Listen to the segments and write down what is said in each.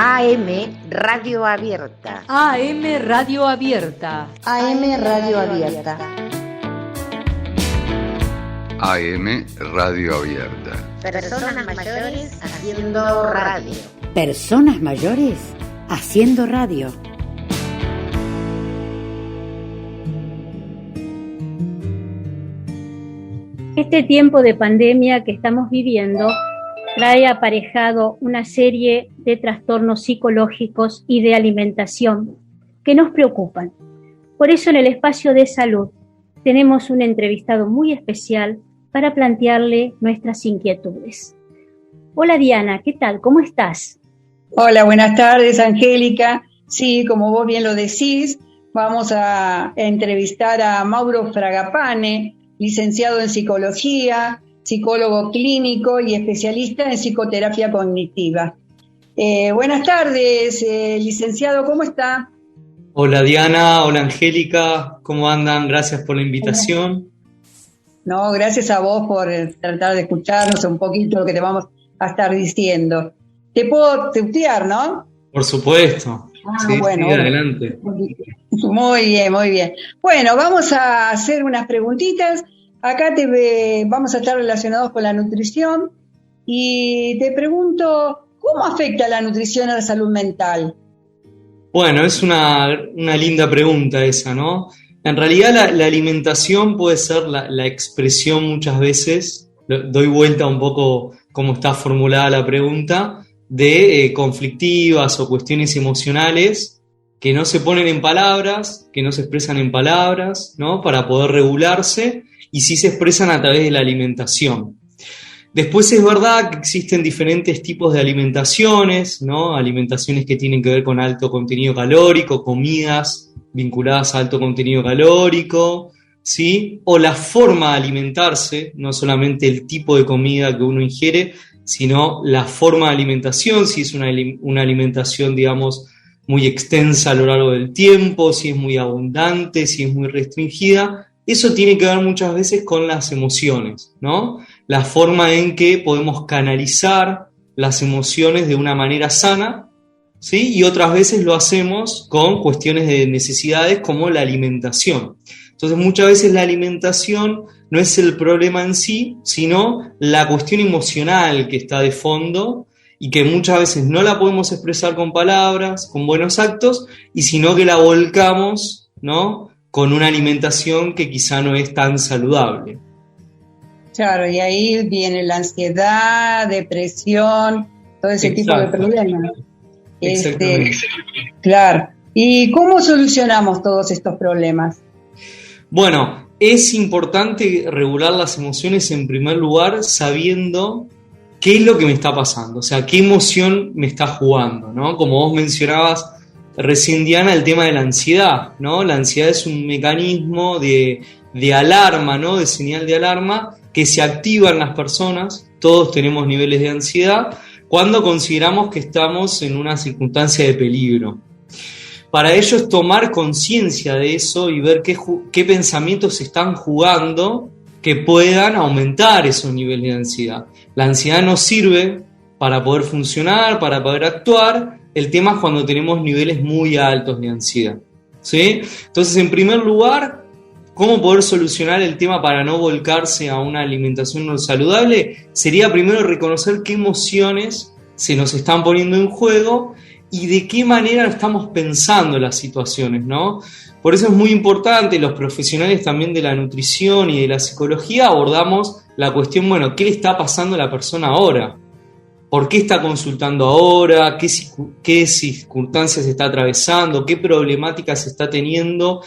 AM Radio Abierta. AM Radio Abierta. AM Radio Abierta. AM Radio Abierta. Personas mayores haciendo radio. Personas mayores haciendo radio. Este tiempo de pandemia que estamos viviendo trae aparejado una serie de trastornos psicológicos y de alimentación que nos preocupan. Por eso en el espacio de salud tenemos un entrevistado muy especial para plantearle nuestras inquietudes. Hola Diana, ¿qué tal? ¿Cómo estás? Hola, buenas tardes, Angélica. Sí, como vos bien lo decís, vamos a entrevistar a Mauro Fragapane, licenciado en psicología, psicólogo clínico y especialista en psicoterapia cognitiva. Buenas tardes, licenciado, ¿cómo está? Hola Diana, hola Angélica, ¿cómo andan? Gracias por la invitación. No, gracias a vos por tratar de escucharnos un poquito lo que te vamos a estar diciendo. Te puedo tutear, ¿no? Por supuesto. Sí, bueno, sí, adelante. Muy bien, muy bien. Bueno, vamos a hacer unas preguntitas. Acá vamos a estar relacionados con la nutrición y te pregunto, ¿cómo afecta la nutrición a la salud mental? Bueno, es una linda pregunta esa, ¿no? En realidad la alimentación puede ser la expresión muchas veces, doy vuelta un poco cómo está formulada la pregunta, de conflictivas o cuestiones emocionales que no se ponen en palabras, que no se expresan en palabras, ¿no? Para poder regularse y sí se expresan a través de la alimentación. Después es verdad que existen diferentes tipos de alimentaciones, ¿no? Alimentaciones que tienen que ver con alto contenido calórico, comidas vinculadas a alto contenido calórico, ¿sí? O la forma de alimentarse, no solamente el tipo de comida que uno ingiere, sino la forma de alimentación, si es una alimentación, digamos, muy extensa a lo largo del tiempo, si es muy abundante, si es muy restringida. Eso tiene que ver muchas veces con las emociones, ¿no? La forma en que podemos canalizar las emociones de una manera sana, ¿sí? Y otras veces lo hacemos con cuestiones de necesidades como la alimentación. Entonces muchas veces la alimentación no es el problema en sí, sino la cuestión emocional que está de fondo y que muchas veces no la podemos expresar con palabras, con buenos actos, y sino que la volcamos, ¿no? Con una alimentación que quizá no es tan saludable. Claro, y ahí viene la ansiedad, depresión, todo ese tipo de problemas. Claro. ¿Y cómo solucionamos todos estos problemas? Bueno, es importante regular las emociones en primer lugar sabiendo qué es lo que me está pasando, o sea, qué emoción me está jugando, ¿no? Como vos mencionabas recién, Diana, el tema de la ansiedad, ¿no? La ansiedad es un mecanismo de alarma, ¿no? De señal de alarma que se activa en las personas. Todos tenemos niveles de ansiedad cuando consideramos que estamos en una circunstancia de peligro. Para ello es tomar conciencia de eso y ver qué pensamientos se están jugando que puedan aumentar esos niveles de ansiedad. La ansiedad nos sirve para poder funcionar, para poder actuar. El tema es cuando tenemos niveles muy altos de ansiedad, ¿sí? Entonces, en primer lugar, ¿cómo poder solucionar el tema para no volcarse a una alimentación no saludable? Sería primero reconocer qué emociones se nos están poniendo en juego y de qué manera estamos pensando las situaciones, ¿no? Por eso es muy importante, los profesionales también de la nutrición y de la psicología abordamos la cuestión, bueno, ¿qué le está pasando a la persona ahora? ¿Por qué está consultando ahora? ¿Qué circunstancias está atravesando? ¿Qué problemáticas está teniendo?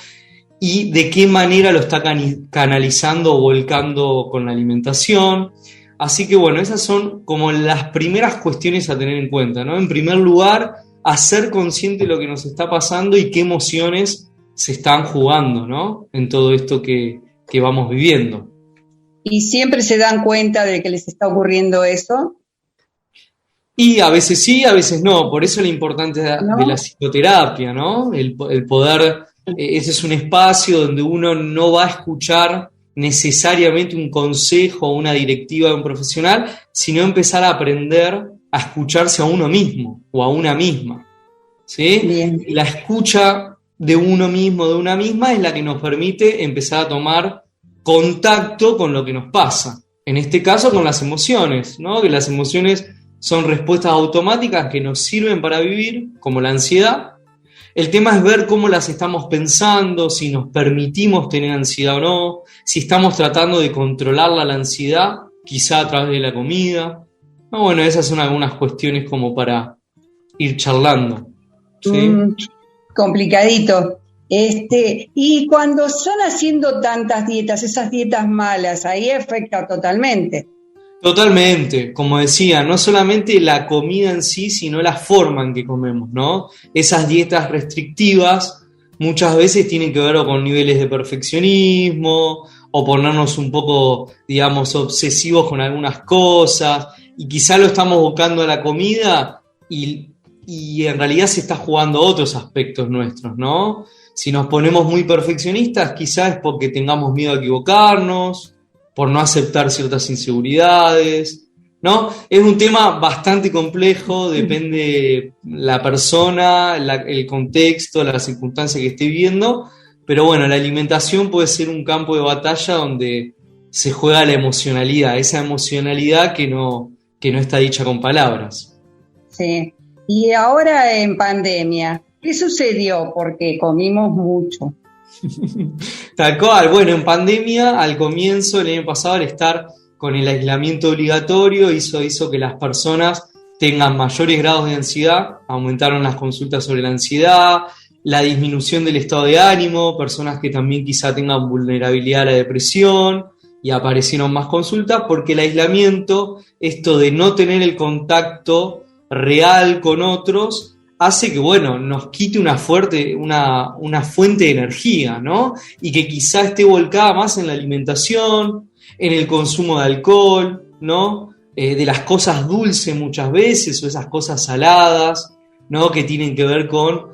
¿Y de qué manera lo está canalizando o volcando con la alimentación? Así que bueno, esas son como las primeras cuestiones a tener en cuenta, ¿no? En primer lugar, hacer consciente de lo que nos está pasando y qué emociones se están jugando, ¿no? En todo esto que vamos viviendo. ¿Y siempre se dan cuenta de que les está ocurriendo eso? Y a veces sí, a veces no. Por eso la importancia de la psicoterapia, ¿no? El poder, ese es un espacio donde uno no va a escuchar necesariamente un consejo o una directiva de un profesional, sino empezar a aprender a escucharse a uno mismo o a una misma, ¿sí? Bien. La escucha de uno mismo, de una misma, es la que nos permite empezar a tomar contacto con lo que nos pasa. En este caso, con las emociones, ¿no? Que las emociones son respuestas automáticas que nos sirven para vivir, como la ansiedad. El tema es ver cómo las estamos pensando, si nos permitimos tener ansiedad o no, si estamos tratando de controlarla la ansiedad, quizá a través de la comida. No, bueno, esas son algunas cuestiones como para ir charlando, ¿sí? Complicadito. Y cuando están haciendo tantas dietas, esas dietas malas, ahí afecta totalmente. Totalmente, como decía, no solamente la comida en sí, sino la forma en que comemos, ¿no? Esas dietas restrictivas muchas veces tienen que ver o con niveles de perfeccionismo, o ponernos un poco, digamos, obsesivos con algunas cosas, y quizá lo estamos buscando a la comida y en realidad se está jugando otros aspectos nuestros, ¿no? Si nos ponemos muy perfeccionistas, quizás es porque tengamos miedo a equivocarnos, por no aceptar ciertas inseguridades, ¿no? Es un tema bastante complejo, depende la persona, el contexto, la circunstancia que esté viviendo, pero bueno, la alimentación puede ser un campo de batalla donde se juega la emocionalidad, esa emocionalidad que no está dicha con palabras. Sí. Y ahora en pandemia, ¿qué sucedió? Porque comimos mucho. Tal cual, bueno, en pandemia, al comienzo, el año pasado, al estar con el aislamiento obligatorio, hizo que las personas tengan mayores grados de ansiedad, aumentaron las consultas sobre la ansiedad, la disminución del estado de ánimo, personas que también quizá tengan vulnerabilidad a la depresión, y aparecieron más consultas, porque el aislamiento, esto de no tener el contacto real con otros, hace que, bueno, nos quite una fuente de energía, ¿no? Y que quizá esté volcada más en la alimentación, en el consumo de alcohol, ¿no? De las cosas dulces muchas veces, o esas cosas saladas, ¿no? Que tienen que ver con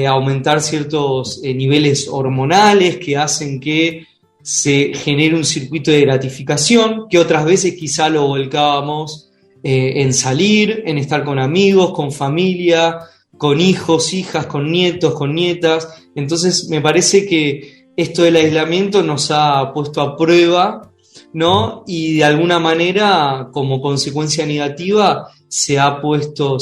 aumentar ciertos niveles hormonales que hacen que se genere un circuito de gratificación, que otras veces quizá lo volcábamos en salir, en estar con amigos, con familia, con hijos, hijas, con nietos, con nietas. Entonces me parece que esto del aislamiento nos ha puesto a prueba, ¿no? Y de alguna manera, como consecuencia negativa, se ha vuelto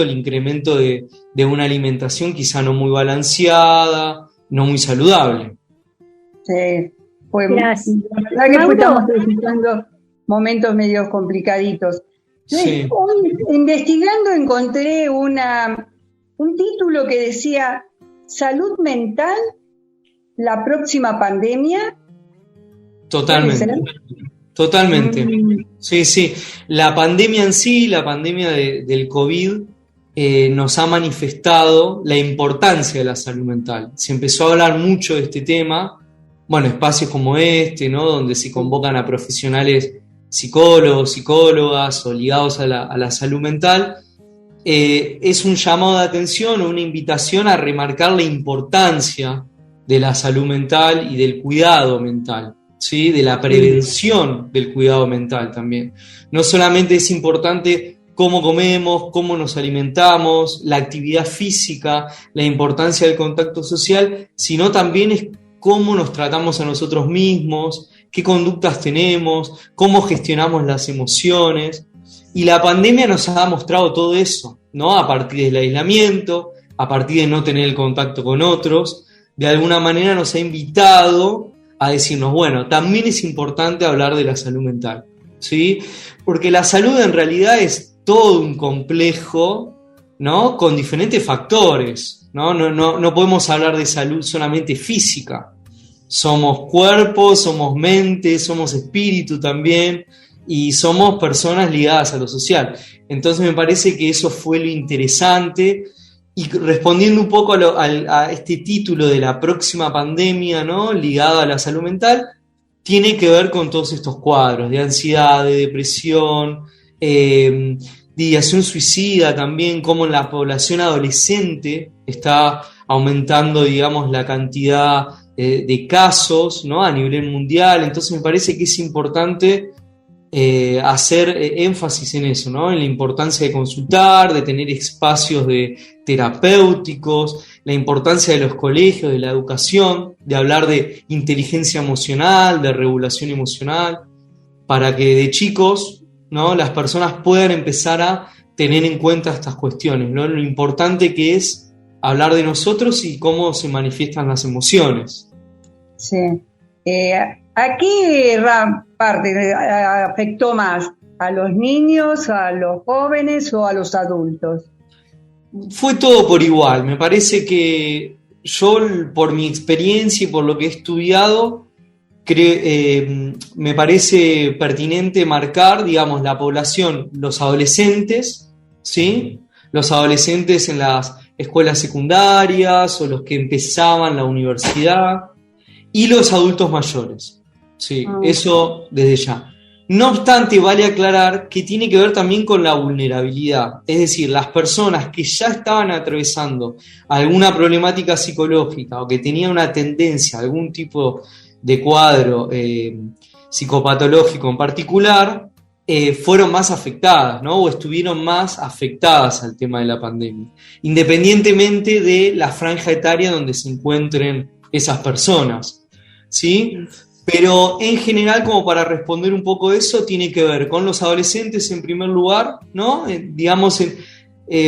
el incremento de una alimentación quizá no muy balanceada, no muy saludable. Sí, pues Gracias. la verdad que estamos transitando momentos medio complicaditos. Sí. Hoy, investigando, encontré un título que decía Salud mental, la próxima pandemia. Totalmente. Sí. La pandemia en sí, la pandemia del COVID, nos ha manifestado la importancia de la salud mental. Se empezó a hablar mucho de este tema, bueno, espacios como este, ¿no? Donde se convocan a profesionales psicólogos, psicólogas o ligados a la salud mental. Es un llamado de atención o una invitación a remarcar la importancia de la salud mental y del cuidado mental, ¿sí? De la prevención del cuidado mental también. No solamente es importante cómo comemos, cómo nos alimentamos, la actividad física, la importancia del contacto social, sino también es cómo nos tratamos a nosotros mismos, qué conductas tenemos, cómo gestionamos las emociones. Y la pandemia nos ha mostrado todo eso, ¿no? A partir del aislamiento, a partir de no tener el contacto con otros, de alguna manera nos ha invitado a decirnos, bueno, también es importante hablar de la salud mental, ¿sí? Porque la salud en realidad es todo un complejo, ¿no? Con diferentes factores, ¿no? No podemos hablar de salud solamente física. Somos cuerpo, somos mente, somos espíritu también, y somos personas ligadas a lo social. Entonces me parece que eso fue lo interesante, y respondiendo un poco a este título de la próxima pandemia, ¿no? Ligada a la salud mental, tiene que ver con todos estos cuadros de ansiedad, de depresión, de ideación suicida también, como en la población adolescente está aumentando, digamos, la cantidad de casos, ¿no? A nivel mundial. Entonces me parece que es importante hacer énfasis en eso, ¿no? En la importancia de consultar, de tener espacios terapéuticos, la importancia de los colegios, de la educación, de hablar de inteligencia emocional, de regulación emocional, para que de chicos, ¿no?, las personas puedan empezar a tener en cuenta estas cuestiones, ¿no? Lo importante que es hablar de nosotros y cómo se manifiestan las emociones. Sí. ¿A qué parte afectó más? ¿A los niños, a los jóvenes o a los adultos? Fue todo por igual. Me parece que yo, por mi experiencia y por lo que he estudiado, me parece pertinente marcar, digamos, la población, los adolescentes, ¿sí? Los adolescentes en las escuelas secundarias o los que empezaban la universidad, y los adultos mayores, ¿sí? Eso desde ya. No obstante, vale aclarar que tiene que ver también con la vulnerabilidad, es decir, las personas que ya estaban atravesando alguna problemática psicológica o que tenían una tendencia a algún tipo de cuadro psicopatológico en particular, fueron más afectadas, ¿no? O estuvieron más afectadas al tema de la pandemia, independientemente de la franja etaria donde se encuentren esas personas, ¿sí? Pero en general, como para responder un poco eso, tiene que ver con los adolescentes en primer lugar, ¿no? Digamos,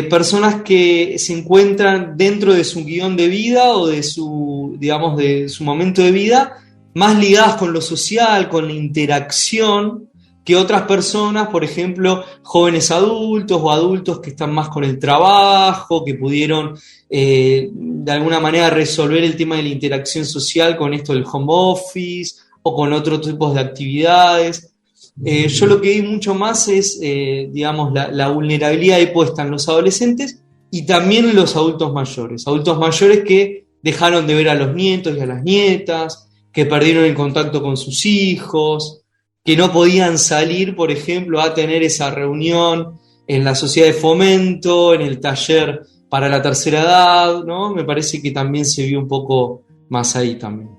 personas que se encuentran dentro de su guión de vida o de su, digamos, de su momento de vida, más ligadas con lo social, con la interacción, que otras personas, por ejemplo, jóvenes adultos o adultos que están más con el trabajo, que pudieron de alguna manera resolver el tema de la interacción social con esto del home office o con otros tipos de actividades. Yo lo que vi mucho más es, digamos, la vulnerabilidad ahí puesta en los adolescentes y también en los adultos mayores que dejaron de ver a los nietos y a las nietas, que perdieron el contacto con sus hijos, que no podían salir, por ejemplo, a tener esa reunión en la sociedad de fomento, en el taller para la tercera edad, ¿no? Me parece que también se vio un poco más ahí también.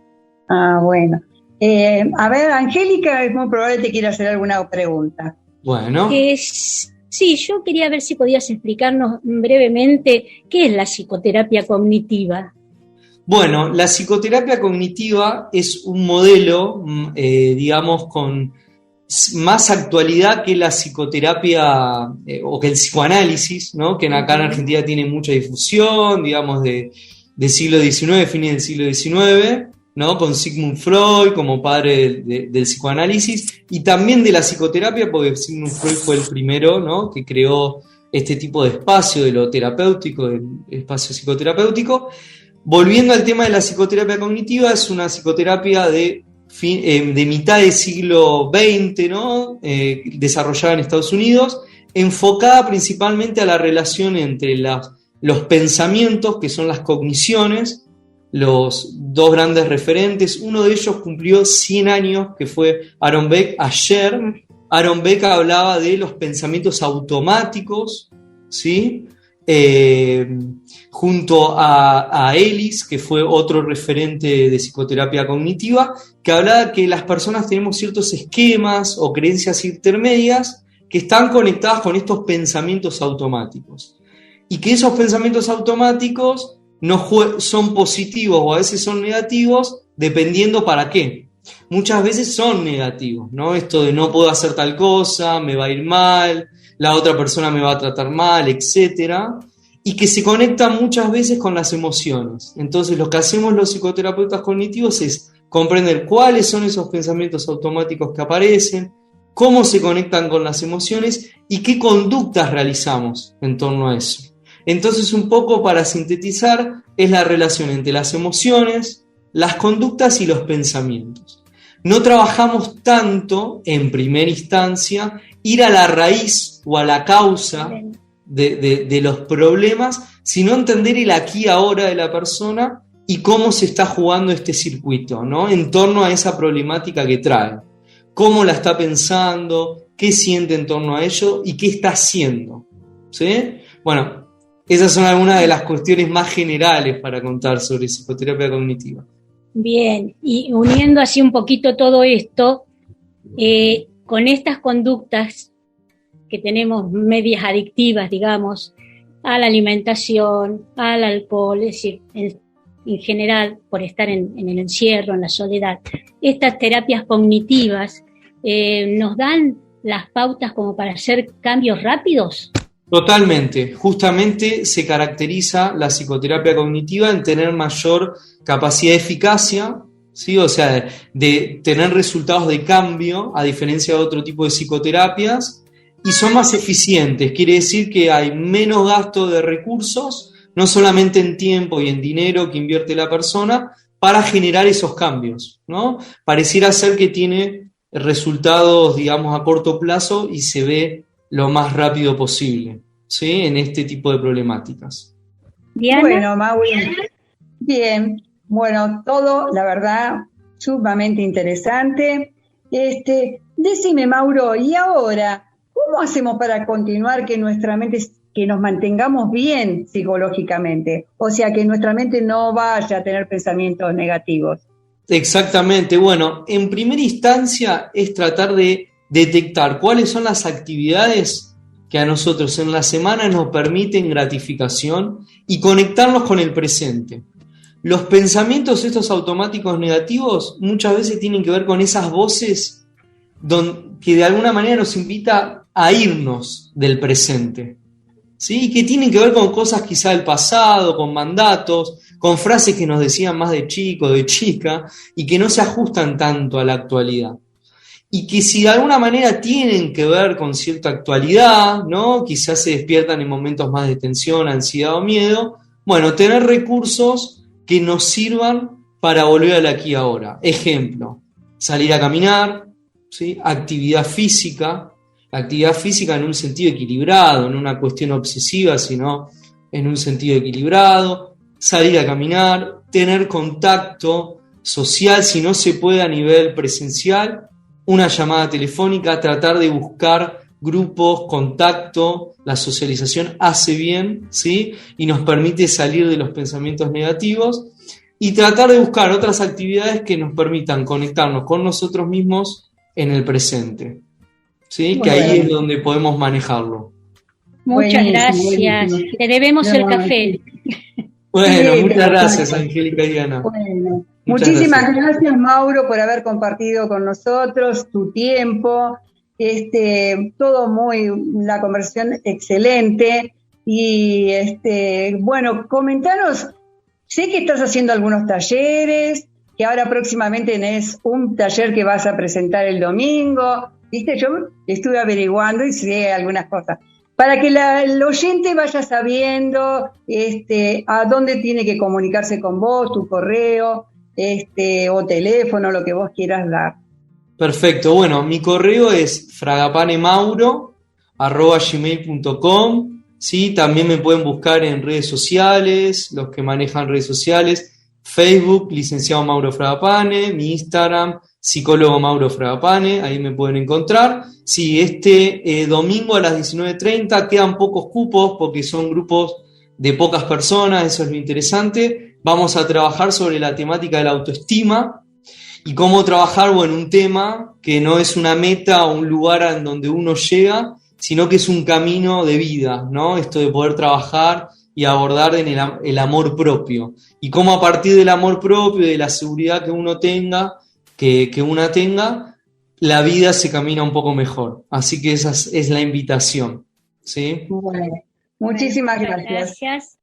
Ah, bueno. A ver, Angélica, es muy probable que te quiera hacer alguna pregunta. Bueno. Sí, yo quería ver si podías explicarnos brevemente qué es la psicoterapia cognitiva. Bueno, la psicoterapia cognitiva es un modelo, digamos, con más actualidad que la psicoterapia o que el psicoanálisis, ¿no? Que acá en Argentina tiene mucha difusión, digamos, del siglo XIX, fines del siglo XIX, ¿no? Con Sigmund Freud como padre del psicoanálisis y también de la psicoterapia, porque Sigmund Freud fue el primero, ¿no?, que creó este tipo de espacio de lo terapéutico, del espacio psicoterapéutico. Volviendo al tema de la psicoterapia cognitiva, es una psicoterapia de mitad del siglo XX, ¿no? Desarrollada en Estados Unidos, enfocada principalmente a la relación entre los pensamientos, que son las cogniciones, los dos grandes referentes. Uno de ellos cumplió 100 años, que fue Aaron Beck, ayer. Aaron Beck hablaba de los pensamientos automáticos, ¿sí? Junto a Ellis, que fue otro referente de psicoterapia cognitiva, que hablaba que las personas tenemos ciertos esquemas o creencias intermedias que están conectadas con estos pensamientos automáticos. Y que esos pensamientos automáticos no son positivos o a veces son negativos, dependiendo para qué. Muchas veces son negativos, ¿no? Esto de no puedo hacer tal cosa, me va a ir mal, la otra persona me va a tratar mal, etcétera, y que se conectan muchas veces con las emociones. Entonces, lo que hacemos los psicoterapeutas cognitivos es comprender cuáles son esos pensamientos automáticos que aparecen, cómo se conectan con las emociones y qué conductas realizamos en torno a eso. Entonces, un poco para sintetizar, es la relación entre las emociones, las conductas y los pensamientos. No trabajamos tanto, en primera instancia, ir a la raíz o a la causa de los problemas, sino entender el aquí y ahora de la persona y cómo se está jugando este circuito, ¿no? En torno a esa problemática que trae. Cómo la está pensando, qué siente en torno a ello y qué está haciendo, ¿sí? Bueno, esas son algunas de las cuestiones más generales para contar sobre psicoterapia cognitiva. Bien, y uniendo así un poquito todo esto, con estas conductas que tenemos medias adictivas, digamos, a la alimentación, al alcohol, es decir, en general, por estar en el encierro, en la soledad, estas terapias cognitivas nos dan las pautas como para hacer cambios rápidos. Totalmente. Justamente se caracteriza la psicoterapia cognitiva en tener mayor capacidad de eficacia, ¿sí? O sea, de tener resultados de cambio, a diferencia de otro tipo de psicoterapias, y son más eficientes. Quiere decir que hay menos gasto de recursos, no solamente en tiempo y en dinero que invierte la persona, para generar esos cambios, ¿no? Pareciera ser que tiene resultados, digamos, a corto plazo y se ve lo más rápido posible, ¿sí? En este tipo de problemáticas. Diana. Bueno, Mauri, bien, bueno, todo, la verdad, sumamente interesante. Decime, Mauro, ¿y ahora cómo hacemos para continuar que nuestra mente, que nos mantengamos bien psicológicamente? O sea, que nuestra mente no vaya a tener pensamientos negativos. Exactamente. Bueno, en primera instancia es tratar de detectar cuáles son las actividades que a nosotros en la semana nos permiten gratificación y conectarnos con el presente. Los pensamientos estos automáticos negativos muchas veces tienen que ver con esas voces que de alguna manera nos invita a irnos del presente, ¿sí? Que tienen que ver con cosas quizá del pasado, con mandatos, con frases que nos decían más de chico, de chica, y que no se ajustan tanto a la actualidad. Y que si de alguna manera tienen que ver con cierta actualidad, ¿no? Quizás se despiertan en momentos más de tensión, ansiedad o miedo. Bueno, tener recursos que nos sirvan para volver al aquí y ahora. Ejemplo, salir a caminar, ¿sí? Actividad física en un sentido equilibrado, no una cuestión obsesiva, sino en un sentido equilibrado. Salir a caminar, tener contacto social, si no se puede a nivel presencial, una llamada telefónica, tratar de buscar grupos, contacto, la socialización hace bien, ¿sí? Y nos permite salir de los pensamientos negativos y tratar de buscar otras actividades que nos permitan conectarnos con nosotros mismos en el presente, ¿sí? Bueno. Que ahí es donde podemos manejarlo. Muchas Buenísimo, gracias. buenísimo. Te debemos el café. Bueno, Sí, muchas gracias, exacto. Angélica y Diana. Bueno, Muchas muchísimas gracias, Mauro, por haber compartido con nosotros tu tiempo. La conversación excelente. Y bueno, comentanos, sé que estás haciendo algunos talleres, que ahora próximamente tenés un taller que vas a presentar el domingo. ¿Viste? Yo estuve averiguando y sé algunas cosas. Para que el oyente vaya sabiendo a dónde tiene que comunicarse con vos, tu correo, o teléfono, lo que vos quieras dar. Perfecto, bueno, mi correo es fragapanemauro@gmail.com, ¿sí? También me pueden buscar en redes sociales, los que manejan redes sociales, Facebook, licenciado Mauro Fragapane, mi Instagram, psicólogo Mauro Fragapane, ahí me pueden encontrar. Sí, domingo a las 19:30 quedan pocos cupos porque son grupos de pocas personas, eso es lo interesante. Vamos a trabajar sobre la temática de la autoestima y cómo trabajar, bueno, un tema que no es una meta o un lugar en donde uno llega, sino que es un camino de vida, ¿no? Esto de poder trabajar y abordar en el amor propio. Y cómo a partir del amor propio, de la seguridad que uno tenga, que una tenga, la vida se camina un poco mejor. Así que esa es la invitación, ¿sí? Bueno, muchísimas gracias.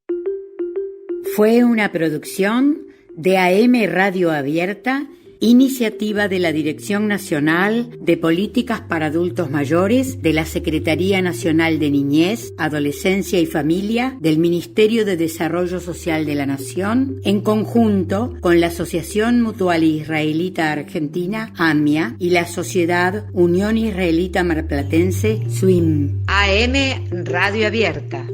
Fue una producción de AM Radio Abierta, iniciativa de la Dirección Nacional de Políticas para Adultos Mayores de la Secretaría Nacional de Niñez, Adolescencia y Familia del Ministerio de Desarrollo Social de la Nación, en conjunto con la Asociación Mutual Israelita Argentina, AMIA, y la Sociedad Unión Israelita Marplatense, SUIM. AM Radio Abierta.